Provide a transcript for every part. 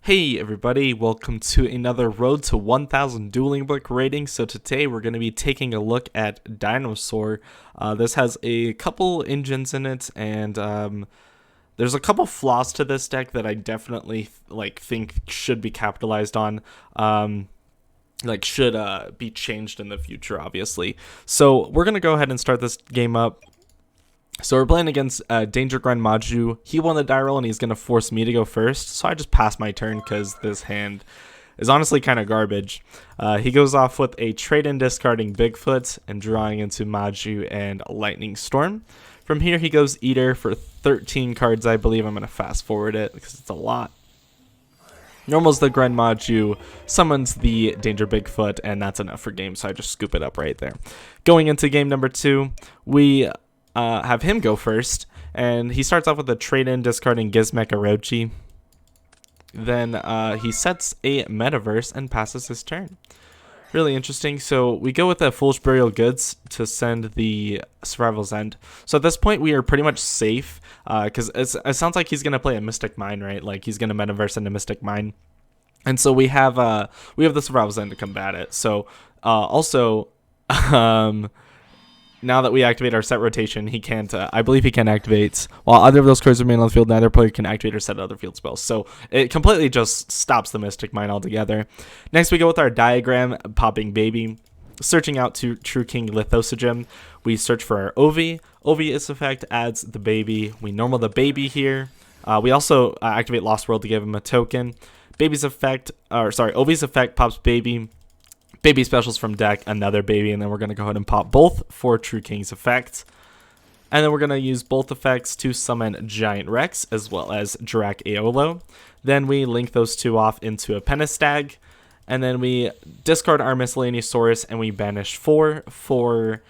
Hey everybody, welcome to another Road to 1000 Dueling Book rating. So today we're going to be taking a look at Dinosaur. This has a couple engines in it, and there's a couple flaws to this deck that I definitely think should be capitalized on. Should be changed in the future, obviously. So we're going to go ahead and start this game up. So we're playing against Danger Grand Maju. He won the die roll and he's going to force me to go first. So I just passed my turn because this hand is honestly kind of garbage. He goes off with a trade-in discarding Bigfoot and drawing into Maju and Lightning Storm. From here he goes Eater for 13 cards, I believe. I'm going to fast forward it because it's a lot. Normals the Grand Maju, summons the Danger Bigfoot, and that's enough for game. So I just scoop it up right there. Going into game number 2, we have him go first, and he starts off with a trade-in discarding Gizmek Orochi. Then he sets a Metaverse and passes his turn. Really interesting. So we go with the Foolish Burial Goods to send the Survival's End. So at this point we are pretty much safe because it sounds like he's gonna play a Mystic Mine, right? Like he's gonna Metaverse into Mystic Mine, and so we have the Survival's End to combat it. So also. Now that we activate our set rotation, he can't, I believe he can activate, while either of those cards remain on the field, neither player can activate or set other field spells. So it completely just stops the Mystic Mine altogether. Next we go with our Diagram, Popping Baby. Searching out to True King Lithosogem, we search for our Ovi. Ovi's effect adds the baby. We normal the baby here. We also activate Lost World to give him a token. Ovi's effect pops baby. Baby specials from deck, another baby, and then we're going to go ahead and pop both for True King's effect. And then we're going to use both effects to summon Giant Rex as well as Drak Aolo. Then we link those two off into a Pentastag. And then we discard our Miscellaneous Saurus and we banish 4 for,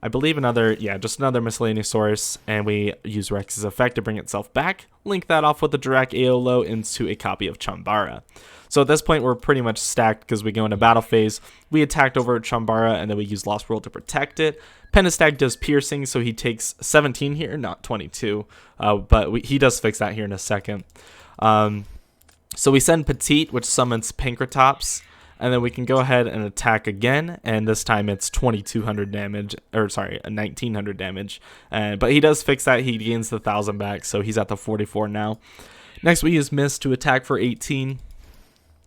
I believe, another Miscellaneous Saurus. And we use Rex's effect to bring itself back. Link that off with the Drak Aolo into a copy of Chambara. So at this point, we're pretty much stacked because we go into battle phase. We attacked over Chambara, and then we use Lost World to protect it. Pentastag does piercing, so he takes 17 here, not 22. But he does fix that here in a second. So we send Petite, which summons Pankratops. And then we can go ahead and attack again, and this time it's 2,200 damage, 1,900 damage. But he does fix that. He gains the 1,000 back, so he's at the 44 now. Next, we use Mist to attack for 18.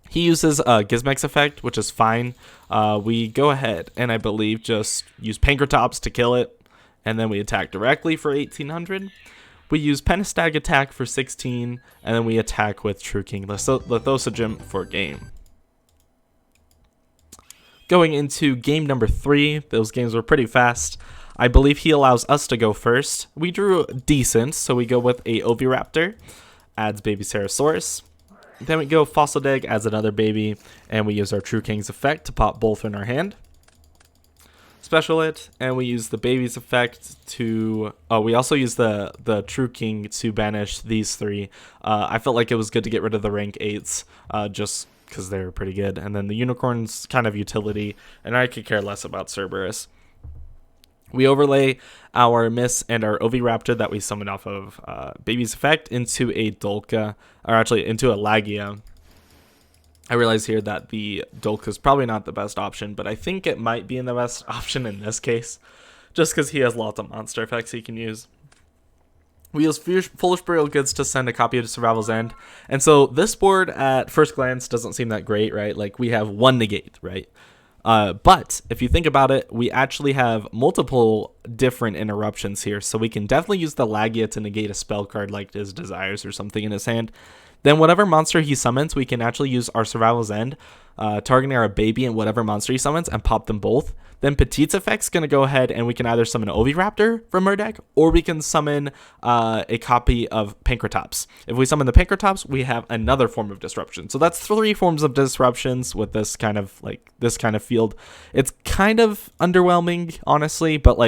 He uses Gizmek's effect, which is fine. We go ahead and I believe just use Pankratops to kill it, and then we attack directly for 1,800. We use Pentastag attack for 16, and then we attack with True King Lithosogem for game. Going into game number 3, those games were pretty fast. I believe he allows us to go first. We drew decent, so we go with a Oviraptor, adds Baby Ceratosaurus. Then we go Fossil Dig, adds another baby, and we use our True King's effect to pop both in our hand. Special it, and we use the baby's effect to... Oh, we also use the True King to banish these 3. I felt like it was good to get rid of the rank 8s, just because they're pretty good. And then the Unicorn's kind of utility, and I could care less about Cerberus. We overlay our Miss and our Oviraptor that we summoned off of Baby's effect into a Dolka, or actually into a Lagia. I realize here that the Dolka is probably not the best option, but I think it might be the best option in this case, just because he has lots of monster effects he can use. We use Foolish Burial Goods to send a copy of Survival's End, and so this board at first glance doesn't seem that great, right? Like we have one negate, right? But if you think about it, we actually have multiple different interruptions here. So we can definitely use the Lagia to negate a spell card like his Desires or something in his hand. Then whatever monster he summons, we can actually use our Survival's End, targeting our baby and whatever monster he summons and pop them both. Then Petite's effect's going to go ahead and we can either summon an Oviraptor from our deck, or we can summon a copy of Pankratops. If we summon the Pankratops, we have another form of disruption. So that's 3 forms of disruptions with this kind of field. It's kind of underwhelming, honestly, but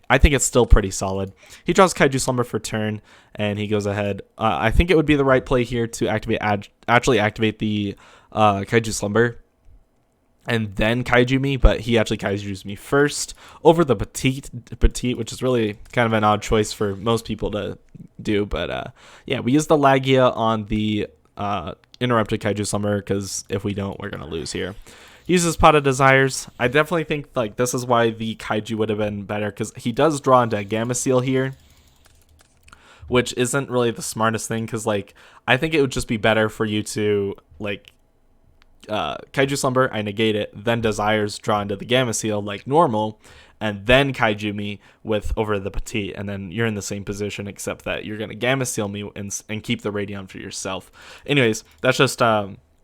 I think it's still pretty solid. He draws Kaiju Slumber for turn, and he goes ahead. I think it would be the right play here to actually activate the Kaiju Slumber and then kaiju me, but he actually kaijus me first over the petite, which is really kind of an odd choice for most people to do. But yeah, we use the Lagia on the Interrupted Kaiju Slumber, because if we don't, we're going to lose here. Uses Pot of Desires. I definitely think like this is why the Kaiju would have been better, because he does draw into a Gamma Seal here, which isn't really the smartest thing, because like I think it would just be better for you to like Kaiju Slumber, I negate it, then Desires, draw into the Gamma Seal like normal, and then Kaiju me with over the Petite, and then you're in the same position, except that you're going to Gamma Seal me and keep the Radion for yourself. Anyways, that's just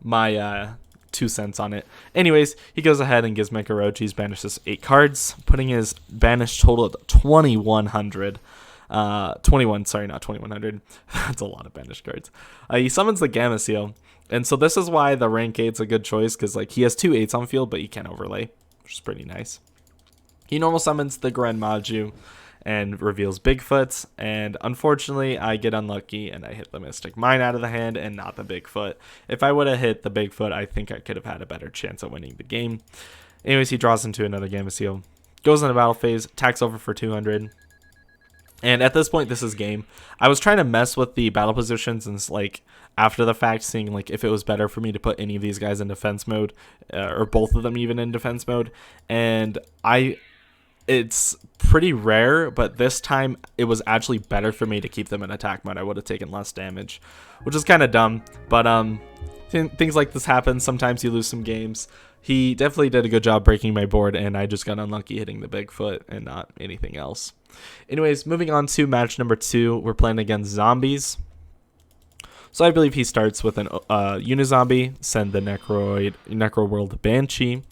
my 2 cents on it. Anyways, he goes ahead and gives Mekarochi's banishes 8 cards, putting his banish total at 2,100. 21, sorry, not 2,100. That's a lot of banish cards. He summons the Gamma Seal, and so this is why the rank 8's a good choice, because like he has 2 8s on field, but he can't overlay, which is pretty nice. He normal summons the Gren Maju and reveals Bigfoot, and unfortunately I get unlucky and I hit the Mystic Mine out of the hand and not the Bigfoot. If I would have hit the Bigfoot, I think I could have had a better chance at winning the game. Anyways, he draws into another Gamma Seal, goes into battle phase, attacks over for 200. And at this point, this is game. I was trying to mess with the battle positions and like after the fact, seeing like if it was better for me to put any of these guys in defense mode, or both of them even in defense mode. And it's pretty rare, but this time it was actually better for me to keep them in attack mode. I would have taken less damage, which is kind of dumb. But things like this happen. Sometimes you lose some games. He definitely did a good job breaking my board, and I just got unlucky hitting the Bigfoot and not anything else. Anyways, moving on to match number 2, we're playing against zombies. So I believe he starts with an Unizombie, send the Necroworld Banshee,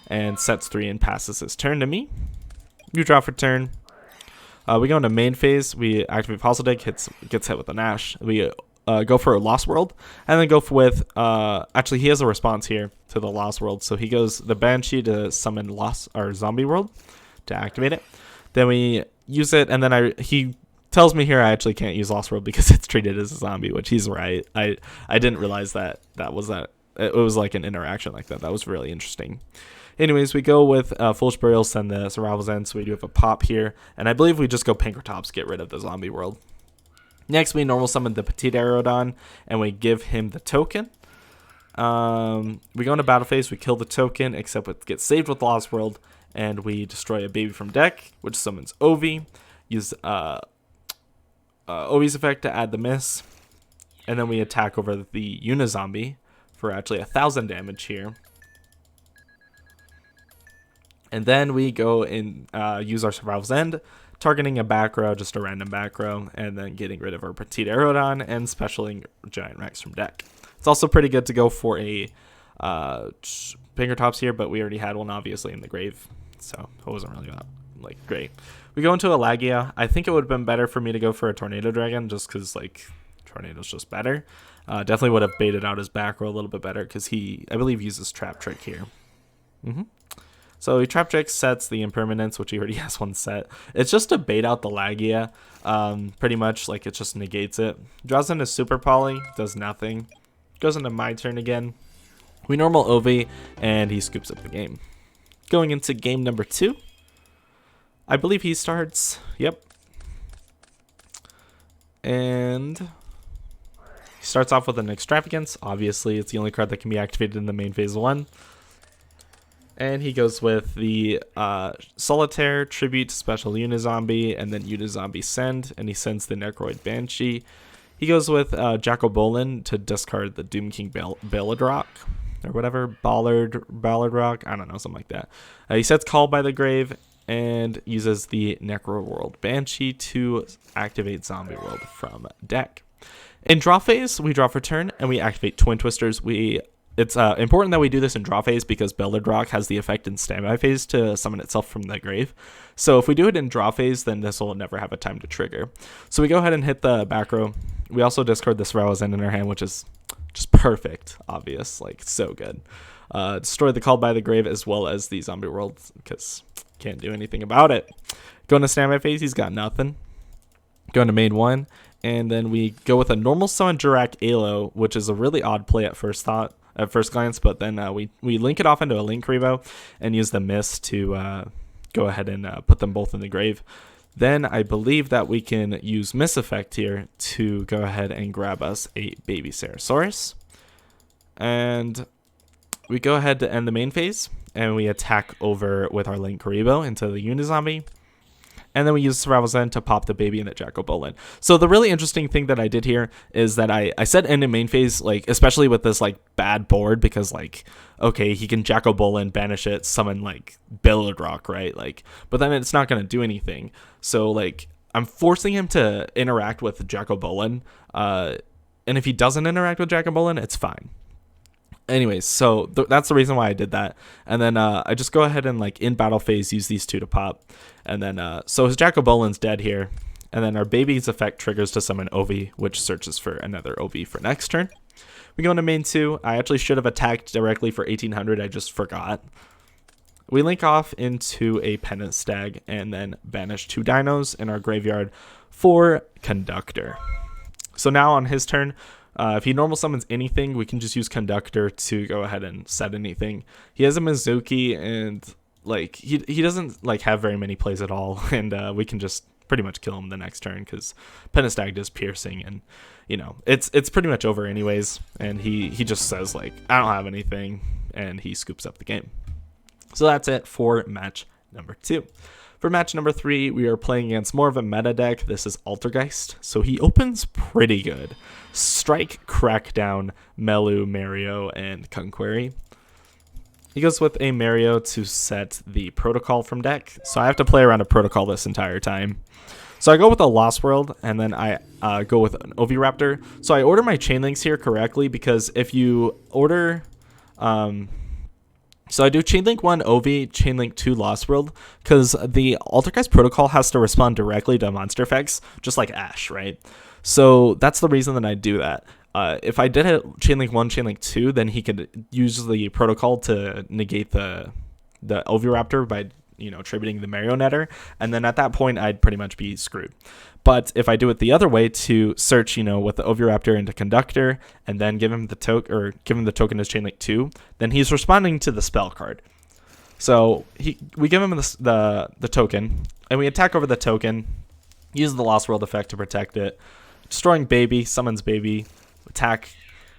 and sets 3 and passes his turn to me. You draw for turn. We go into main phase. We activate Fossil Dig, gets hit with a Nash. We go for a Lost World, and then go with actually he has a response here to the Lost World, so he goes the Banshee to summon Zombie World to activate it. Then we use it, and then he tells me here I actually can't use Lost World because it's treated as a zombie, which he's right. I didn't realize that it was like an interaction like that. That was really interesting. Anyways, we go with Foolish Burial, send the Survival's End, so we do have a pop here, and I believe we just go Pinkertops, get rid of the Zombie World. Next, we normal summon the Petite Aerodon, and we give him the token. We go into battle phase, we kill the token, except it gets saved with Lost World, and we destroy a baby from deck, which summons Ovi. Use Ovi's effect to add the miss, and then we attack over the Unizombie for actually 1,000 damage here. And then we go and use our Survival's End, targeting a back row, just a random back row, and then getting rid of our Petite Aerodon and specialing Giant Rex from deck. It's also pretty good to go for a Pinkertops here, but we already had one obviously in the grave, so it wasn't really that like great. We go into a Lagia. I think it would have been better for me to go for a Tornado Dragon just because like Tornado's just better. Definitely would have baited out his back row a little bit better because he, I believe, uses Trap Trick here. So he Trap Trick sets the Impermanence, which he already has one set. It's just to bait out the Lagia, pretty much, like it just negates it. Draws into Super Poly, does nothing. Goes into my turn again. We normal Ovi, and he scoops up the game. Going into game number 2. I believe he starts, yep. And he starts off with an Extravagance. Obviously, it's the only card that can be activated in the main phase 1. And he goes with the Solitaire, Tribute, Special Unizombie, and then Unizombie Send, and he sends the Necroid Banshee. He goes with Jacobolin to discard the Doom King Ballad Rock, or whatever, Ballard Rock, I don't know, something like that. He sets Call by the Grave, and uses the Necroworld Banshee to activate Zombie World from deck. In draw phase, we draw for turn, and we activate Twin Twisters. It's important that we do this in draw phase because Ballad Rock has the effect in standby phase to summon itself from the grave. So if we do it in draw phase, then this will never have a time to trigger. So we go ahead and hit the back row. We also discard the Survival's End in our hand, which is just perfect, obvious, like so good. Destroy the Called by the Grave as well as the Zombie World because can't do anything about it. Going to standby phase, he's got nothing. Going to main 1, and then we go with a normal summon Jurak Alo, which is a really odd play at first glance, but then we link it off into a Link Revo and use the miss to go ahead and put them both in the grave. Then I believe that we can use Miss Effect here to go ahead and grab us a Baby Ceratosaurus. And we go ahead to end the main phase, and we attack over with our Link Karibo into the Unizombie. And then we use Survival Zen to pop the baby in the Jack-o'-Bolin. So the really interesting thing that I did here is that I said end in main phase, like, especially with this, like, bad board, because, like, okay, he can Jack-o'-Bolin, banish it, summon, like, Billiard Rock, right? Like, but then it's not going to do anything. So, like, I'm forcing him to interact with Jack-o'-Bolin, and if he doesn't interact with Jack-o'-Bolin, it's fine. Anyways, so that's the reason why I did that. And then I just go ahead and, like, in battle phase, use these two to pop. And then, so his Jack-o'-Bolin's dead here. And then our baby's effect triggers to summon Ovi, which searches for another Ovi for next turn. We go into main 2. I actually should have attacked directly for 1800. I just forgot. We link off into a Pendant Stag and then banish 2 dinos in our graveyard for Conductor. So now on his turn, if he normal summons anything, we can just use Conductor to go ahead and set anything. He has a Mizuki, and like he doesn't like have very many plays at all, and we can just pretty much kill him the next turn because Pendant Stag does piercing, and you know it's pretty much over anyways. And he just says like, I don't have anything, and he scoops up the game. So that's it for match number 2. For match number 3, we are playing against more of a meta deck. This is Altergeist. So he opens pretty good. Strike, Crackdown, Melu, Mario, and Conquery. He goes with a Mario to set the protocol from deck. So I have to play around a protocol this entire time. So I go with a Lost World, and then I go with an Oviraptor. So I order my chain links here correctly, because if you order... So I do Chainlink 1 Ovi, Chainlink 2 Lost World, because the Altergeist protocol has to respond directly to monster effects, just like Ash, right? So that's the reason that I do that. If I did it Chainlink 1, Chainlink 2, then he could use the protocol to negate the Oviraptor by, you know, tributing the Marionetter, and then at that point I'd pretty much be screwed. But if I do it the other way, to search, you know, with the Oviraptor into Conductor, and then give him the token, or give him the token as Chainlink 2, then he's responding to the spell card. So we give him the token, and we attack over the token, use the Lost World effect to protect it, destroying baby, summons baby, attack,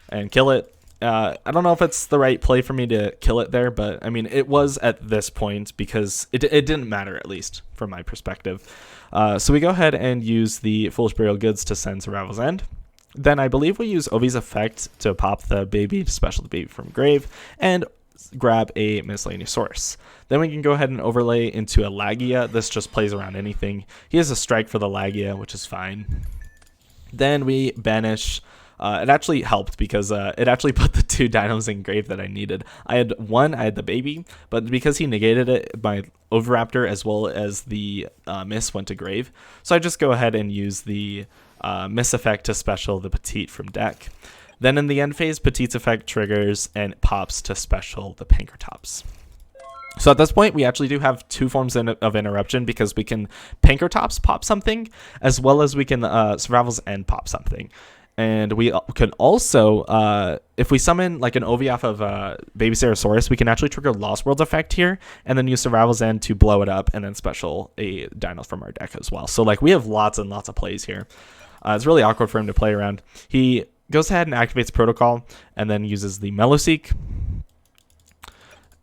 and kill it. I don't know if it's the right play for me to kill it there, but I mean, it was at this point, because it didn't matter, at least from my perspective. So we go ahead and use the Foolish Burial Goods to send Survival's End. Then I believe we use Ovi's effect to pop the baby, to special the baby from grave, and grab a Miscellaneous Source. Then we can go ahead and overlay into a Lagia. This just plays around anything. He has a strike for the Lagia, which is fine. Then we banish... it actually helped, because it actually put the 2 dinos in grave that I needed. I had the baby, but because he negated it, my Oviraptor as well as the Miss went to grave. So I just go ahead and use the Miss effect to special the Petite from deck. Then in the end phase, Petite's effect triggers and pops to special the Pankratops. So at this point, we actually do have 2 forms of interruption, because we can Pankratops pop something, as well as we can Survival's End pop something. And we can also, if we summon like an Ovi off of Baby Sarasaurus, we can actually trigger Lost World's effect here, and then use Survival's End to blow it up, and then special a Dino from our deck as well. So like we have lots and lots of plays here. It's really awkward for him to play around. He goes ahead and activates Protocol, and then uses the Meloseek.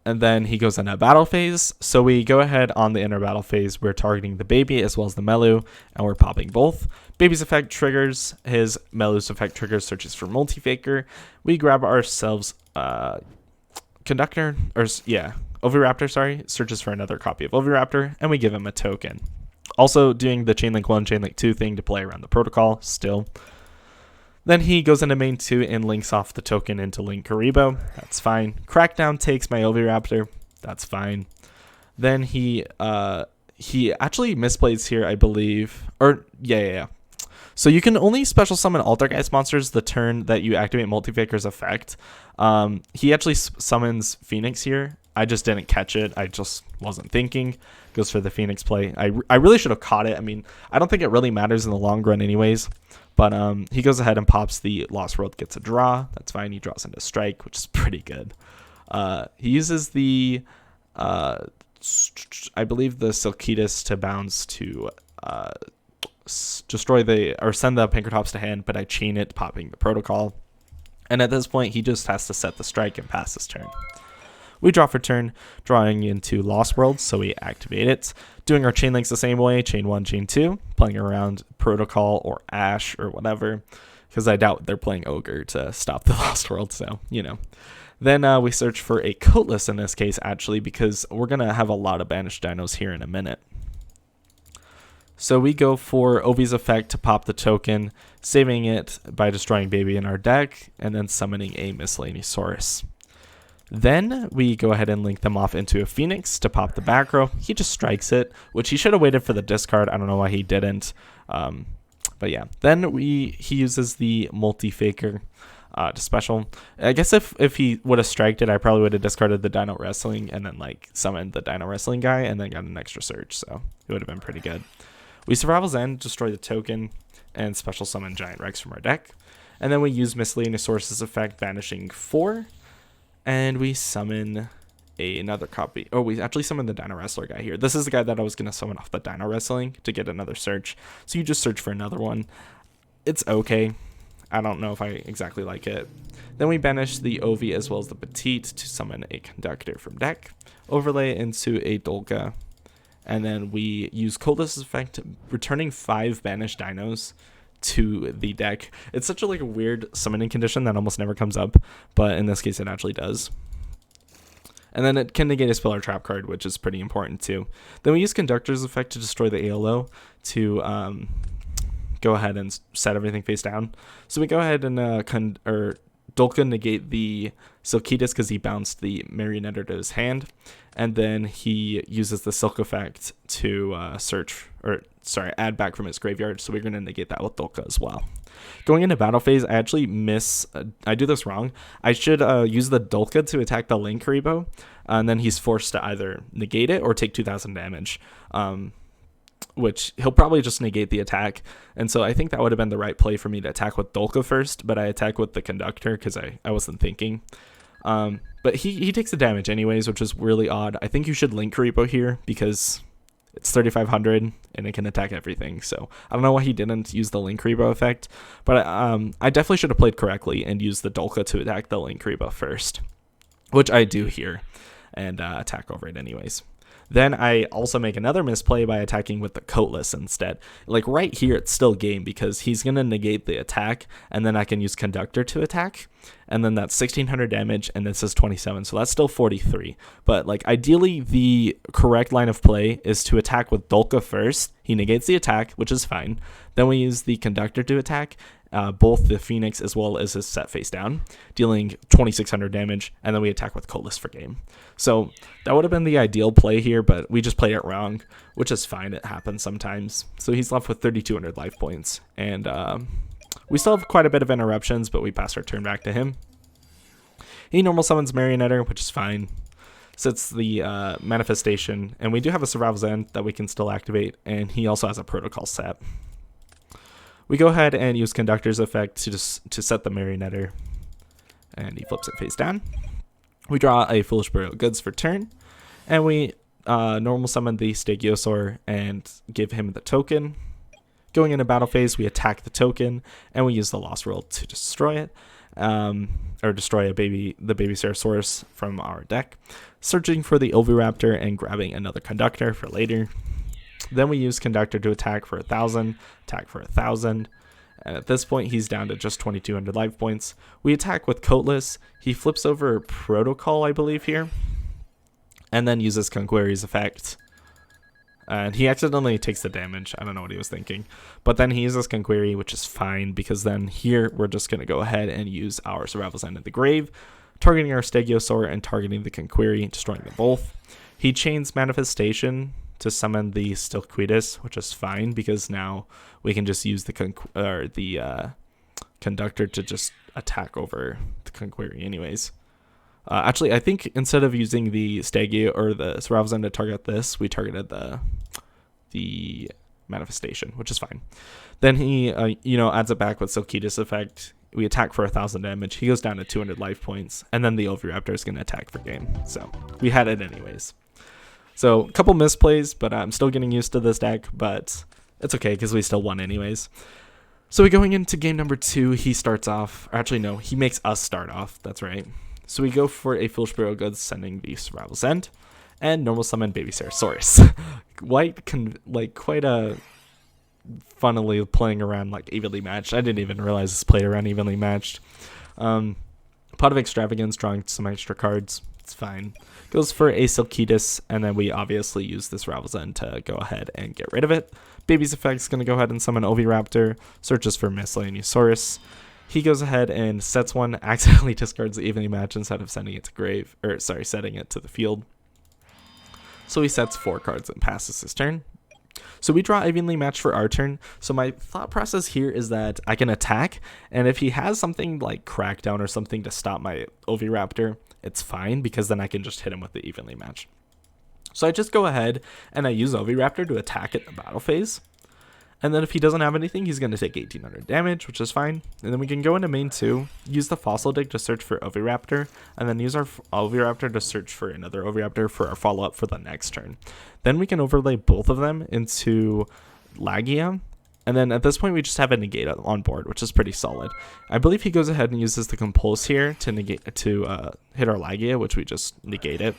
And then he goes into battle phase. So we go ahead on the inner battle phase. We're targeting the baby as well as the Melu, and we're popping both. Baby's effect triggers, his Melu's effect triggers, searches for Multifaker. We grab ourselves Oviraptor, sorry, searches for another copy of Oviraptor, and we give him a token. Also doing the Chainlink 1, Chainlink 2 thing to play around the protocol still. Then he goes into main 2 and links off the token into Link Karibo. That's fine. Crackdown takes my Oviraptor. That's fine. Then he actually misplays here, I believe. Or, yeah. So you can only special summon Altergeist monsters the turn that you activate Multifaker's effect. He actually summons Phoenix here. I just didn't catch it. I just wasn't thinking. Goes for the Phoenix play. I really should have caught it. I mean, I don't think it really matters in the long run anyways. But he goes ahead and pops the Lost World, gets a draw. That's fine. He draws into Strike, which is pretty good. He uses the, I believe, the Silkitas to bounce to destroy or send the Pankratops to hand, but I chain it, popping the Protocol. And at this point, he just has to set the strike and pass his turn. We draw for turn, drawing into Lost World, so we activate it. Doing our chain links the same way, chain 1, chain 2, playing around Protocol or Ash or whatever, because I doubt they're playing Ogre to stop the Lost World, so, you know. Then we search for a Coatless in this case, actually, because we're going to have a lot of banished dinos here in a minute. So we go for Ovi's effect to pop the token, saving it by destroying Baby in our deck, and then summoning a Miscellaneousaurus. Then we go ahead and link them off into a Phoenix to pop the back row. He just strikes it, which he should have waited for the discard. I don't know why he didn't. But yeah, then he uses the Multi-Faker to special. I guess if he would have striked it, I probably would have discarded the Dino Wrestling and then like summoned the Dino Wrestling guy and then got an extra search. So it would have been pretty good. We Survival's End, destroy the token, and special summon Giant Rex from our deck. And then we use Miscellaneousaurus' effect, banishing 4. And we summon another copy. Oh, we actually summon the Dino Wrestler guy here. This is the guy that I was going to summon off the Dino Wrestling to get another search. So you just search for another one. It's okay. I don't know if I exactly like it. Then we banish the Ovi as well as the Petite to summon a Conductor from deck. Overlay into a Dolka. And then we use Coldest effect, returning 5 banished dinos to the deck. It's such a like a weird summoning condition that almost never comes up, but in this case it actually does. And then it can negate a spell or trap card, which is pretty important too. Then we use Conductor's effect to destroy the ALO to go ahead and set everything face down. So we go ahead and Dolka negate the Silkitas because he bounced the Marionetter to his hand, and then he uses the Silk effect to add back from his graveyard, so we're going to negate that with Dolka as well. Going into battle phase, I actually I do this wrong. I should use the Dolka to attack the Link Rebo, and then he's forced to either negate it or take 2,000 damage. Which he'll probably just negate the attack. And so I think that would have been the right play for me to attack with Dolka first, but I attack with the Conductor because I wasn't thinking. But he takes the damage anyways, which is really odd. I think you should Link Repo here because it's 3,500 and it can attack everything. So I don't know why he didn't use the Link Repo effect, but I definitely should have played correctly and used the Dolka to attack the Link Repo first, which I do here, and attack over it anyways. Then I also make another misplay by attacking with the Coatless instead. Like right here, it's still game because he's going to negate the attack, and then I can use Conductor to attack. And then that's 1,600 damage, and this is 27, so that's still 43. But like ideally, the correct line of play is to attack with Dolka first. He negates the attack, which is fine. Then we use the Conductor to attack, both the Phoenix as well as his set face down, dealing 2,600 damage, and then we attack with Coatless for game. So that would have been the ideal play here, but we just played it wrong, which is fine. It happens sometimes. So he's left with 3,200 life points, and we still have quite a bit of interruptions, but we pass our turn back to him. He normal summons Marionetter, which is fine. Sets the manifestation, and we do have a Survival's End that we can still activate, and he also has a Protocol set. We go ahead and use Conductor's effect to set the Marionetter, and he flips it face down. We draw a Foolish Burial Goods for turn, and we normal summon the Stegosaur and give him the token. Going into battle phase, we attack the token, and we use the Lost World to destroy it, or destroy the baby Ceratosaurus from our deck. Searching for the Oviraptor and grabbing another Conductor for later. Then we use Conductor to attack for 1,000, attack for 1,000. And at this point, he's down to just 2,200 life points. We attack with Coatless. He flips over Protocol, I believe, here, and then uses Conquery's effect. And he accidentally takes the damage. I don't know what he was thinking. But then he uses Conquery, which is fine, because then here we're just going to go ahead and use our Survival's End in the grave, targeting our Stegosaur and targeting the Conquery, destroying them both. He chains Manifestation to summon the Stilquitas, which is fine because now we can just use the Conductor to just attack over the Conquery anyways. Actually, I think instead of using the Stegio or the Survival's End to target this, we targeted the Manifestation, which is fine. Then he adds it back with Silkitas effect. We attack for 1,000 damage. He goes down to 200 life points, and then the Oviraptor is going to attack for game. So we had it anyways. So a couple misplays, but I'm still getting used to this deck, but it's okay because we still won anyways. So we going into game number 2, he starts off, or actually no, he makes us start off, that's right. So we go for a Foolish Burial Goods, sending the Survival's End, and normal summon Baby Sarasaurus. Quite a funnily playing around like evenly matched. I didn't even realize this played around evenly matched. Pot of Extravagance, drawing some extra cards. It's fine. Goes for a Silkitas, and then we obviously use this Survival's End to go ahead and get rid of it. Baby's Effect is going to go ahead and summon Oviraptor, searches for Miscellaneousaurus. He goes ahead and sets one, accidentally discards the evenly match instead of sending it to setting it to the field. So he sets 4 cards and passes his turn. So we draw evenly matched for our turn. So my thought process here is that I can attack, and if he has something like Crackdown or something to stop my Oviraptor, it's fine, because then I can just hit him with the evenly match. So I just go ahead and I use Oviraptor to attack at the battle phase. And then if he doesn't have anything, he's going to take 1800 damage, which is fine. And then we can go into main 2, use the Fossil Dig to search for Oviraptor, and then use our Oviraptor to search for another Oviraptor for our follow-up for the next turn. Then we can overlay both of them into Lagia. And then at this point, we just have a negate on board, which is pretty solid. I believe he goes ahead and uses the Compulse here to hit our Lagia, which we just negate it.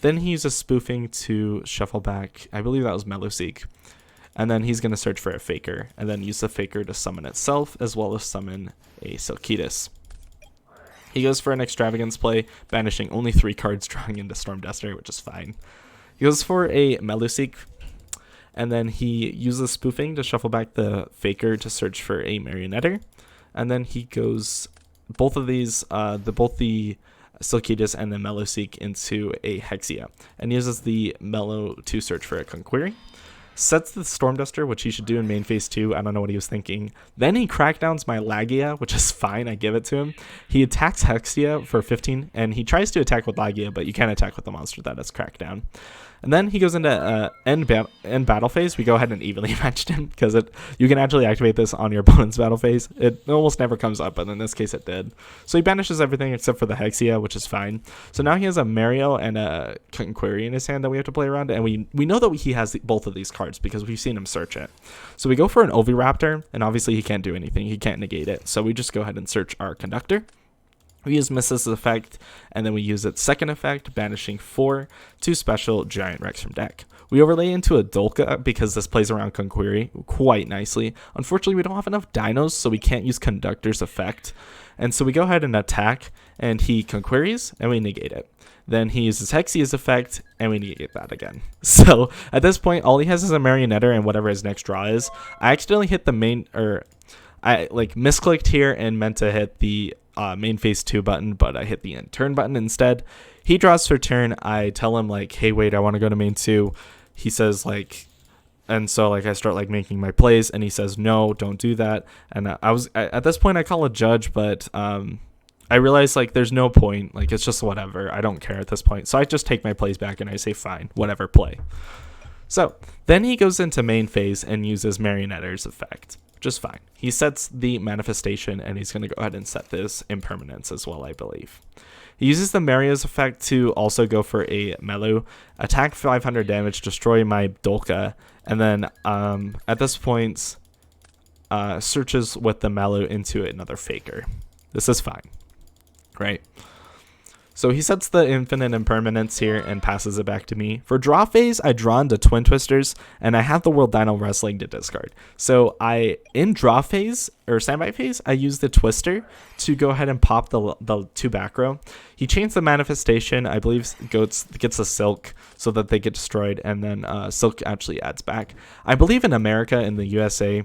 Then he uses Spoofing to shuffle back, I believe that was Meluseek. And then he's going to search for a Faker, and then use the Faker to summon itself, as well as summon a Silkitas. He goes for an Extravagance play, banishing only 3 cards, drawing into Storm Duster, which is fine. He goes for a Meluseek, and then he uses Spoofing to shuffle back the Faker to search for a Marionetter. And then he goes both of these, both the Silkitas and the Meluseek into a Hexia, and uses the Melo to search for a Conquery. Sets the Storm Duster, which he should do in main phase 2. I don't know what he was thinking. Then he crackdowns my Lagia, which is fine. I give it to him. He attacks Hexia for 15, and he tries to attack with Lagia, but you can't attack with the monster that is crackdown. And then he goes into end battle phase. We go ahead and evenly matched him, because you can actually activate this on your opponent's battle phase. It almost never comes up, but in this case it did. So he banishes everything except for the Hexia, which is fine. So now he has a Mario and a Conquery in his hand that we have to play around, and we know that he has both of these cards because we've seen him search it. So we go for an Oviraptor, and obviously he can't do anything. He can't negate it. So we just go ahead and search our Conductor. We use Mrs. effect, and then we use its second effect, banishing 4 to special Giant Rex from deck. We overlay into a Dolka because this plays around Conquery quite nicely. Unfortunately, we don't have enough dinos, so we can't use Conductor's effect. And so we go ahead and attack, and he Conqueries, and we negate it. Then he uses Hexia's effect, and we negate that again. So at this point, all he has is a Marionetter and whatever his next draw is. I accidentally hit the main, I misclicked here and meant to hit the main phase 2 button, but I hit the end turn button instead. He draws for turn. I tell him hey, wait, I want to go to main 2. He says and so I start making my plays, and he says no, don't do that. And at this point I call a judge, but I realize there's no point. It's just whatever. I don't care at this point. So I just take my plays back and I say fine, whatever, play. So then he goes into main phase and uses Marionetter's effect. Just fine. He sets the manifestation, and he's going to go ahead and set this impermanence as well, I believe. He uses the Mario's effect to also go for a Melu, attack 500 damage, destroy my Dolka, and then at this point searches with the Melu into another Faker. This is fine, right? So he sets the infinite impermanence here and passes it back to me. For draw phase, I draw into Twin Twisters, and I have the World Dino Wrestling to discard. So in draw phase, or standby phase, I use the Twister to go ahead and pop the 2 back row. He chains the manifestation, I believe gets a Silk so that they get destroyed, and then Silk actually adds back. I believe in America, in the USA,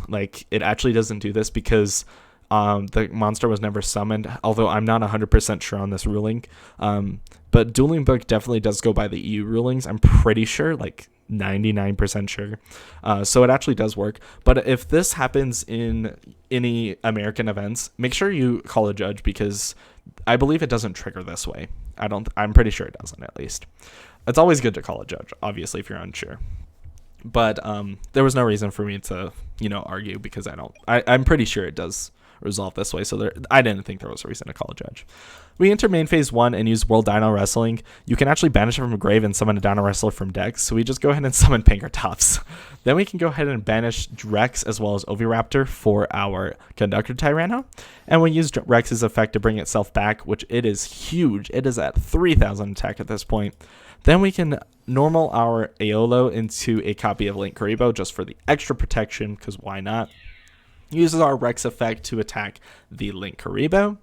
it actually doesn't do this because the monster was never summoned, although I'm not 100% sure on this ruling. But Dueling Book definitely does go by the EU rulings. I'm pretty sure, 99% sure. So it actually does work. But if this happens in any American events, make sure you call a judge, because I believe it doesn't trigger this way. I'm pretty sure it doesn't, at least. It's always good to call a judge, obviously, if you're unsure. But there was no reason for me to, argue, because I'm pretty sure it does resolve this way, so I didn't think there was a reason to call a judge. We enter main phase 1 and use World Dino Wrestling. You can actually banish it from a grave and summon a Dino Wrestler from decks, so we just go ahead and summon Pankratops. Then we can go ahead and banish Rex as well as Oviraptor for our Conductor Tyranno. And we use Rex's effect to bring itself back, which it is huge. It is at 3,000 attack at this point. Then we can normal our Aeolo into a copy of Link Karibo just for the extra protection, because why not? Uses our Rex effect to attack the Link Karibo.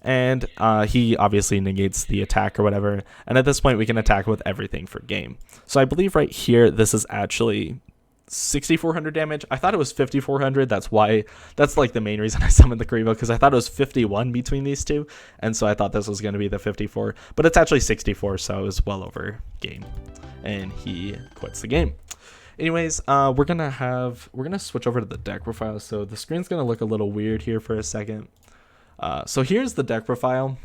And he obviously negates the attack or whatever. And at this point, we can attack with everything for game. So I believe right here, this is actually 6,400 damage. I thought it was 5,400. That's like the main reason I summoned the Karibo, because I thought it was 51 between these two. And so I thought this was going to be the 54. But it's actually 64, so it was well over game. And he quits the game. Anyways, we're gonna switch over to the deck profile. So the screen's gonna look a little weird here for a second. So here's the deck profile.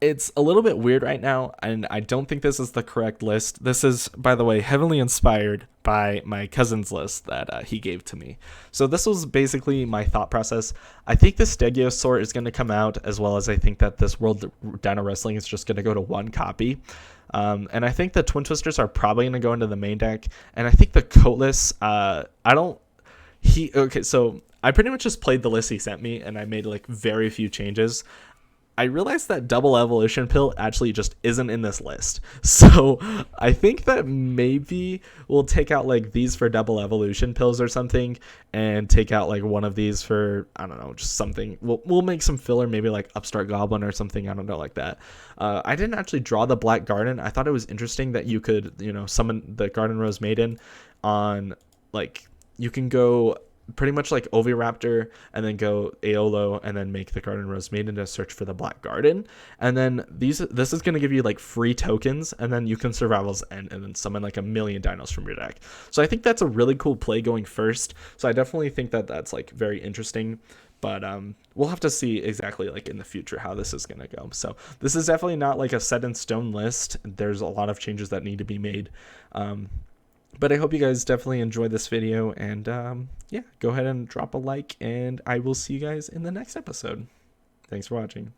It's a little bit weird right now, and I don't think this is the correct list. This is, by the way, heavily inspired by my cousin's list that he gave to me. So this was basically my thought process. I think the Stegosaur is going to come out, as well as I think that this World Dino Wrestling is just going to go to one copy. And I think the Twin Twisters are probably going to go into the main deck. And I think the Coatless, so I pretty much just played the list he sent me, and I made like very few changes. I realized that Double Evolution Pill actually just isn't in this list. So I think that maybe we'll take out like these for Double Evolution Pills or something, and take out like one of these for, I don't know, just something. We'll make some filler, maybe like Upstart Goblin or something. I don't know, like that. I didn't actually draw the Black Garden. I thought it was interesting that you could, summon the Garden Rose Maiden on, like, you can go pretty much like Oviraptor and then go Aeolo and then make the Garden Rose Maiden to search for the Black Garden. And then this is going to give you like free tokens, and then you can Survival's End and then summon like 1,000,000 dinos from your deck. So I think that's a really cool play going first. So I definitely think that that's like very interesting. But we'll have to see exactly like in the future how this is going to go. So this is definitely not like a set in stone list. There's a lot of changes that need to be made. But I hope you guys definitely enjoyed this video, and yeah, go ahead and drop a like, and I will see you guys in the next episode. Thanks for watching.